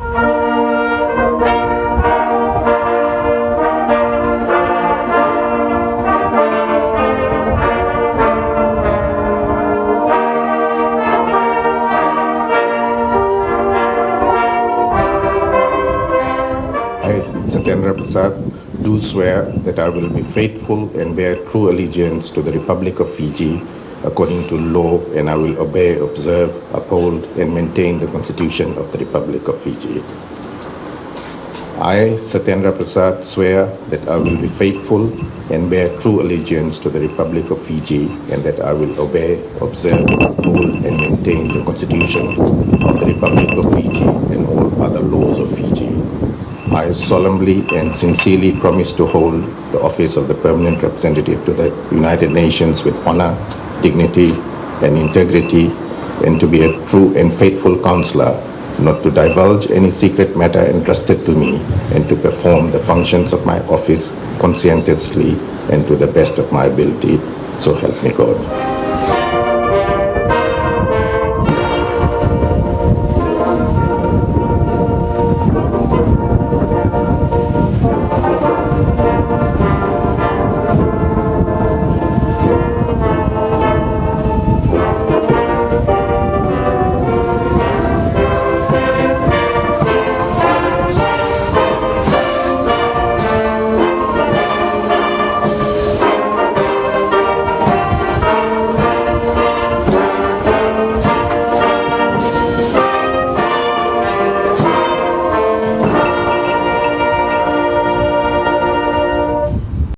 I, Satyendra Prasad, do swear that I will be faithful and bear true allegiance to the Republic of Fiji according to law, and I will obey, observe, uphold, and maintain the Constitution of the Republic of Fiji. I, Satyendra Prasad, swear that I will be faithful and bear true allegiance to the Republic of Fiji, and that I will obey, observe, uphold, and maintain the Constitution of the Republic of Fiji and all other laws of Fiji. I solemnly and sincerely promise to hold the office of the Permanent Representative to the United Nations with honor, dignity, and integrity, and to be a true and faithful counselor, not to divulge any secret matter entrusted to me, and to perform the functions of my office conscientiously and to the best of my ability. So help me God.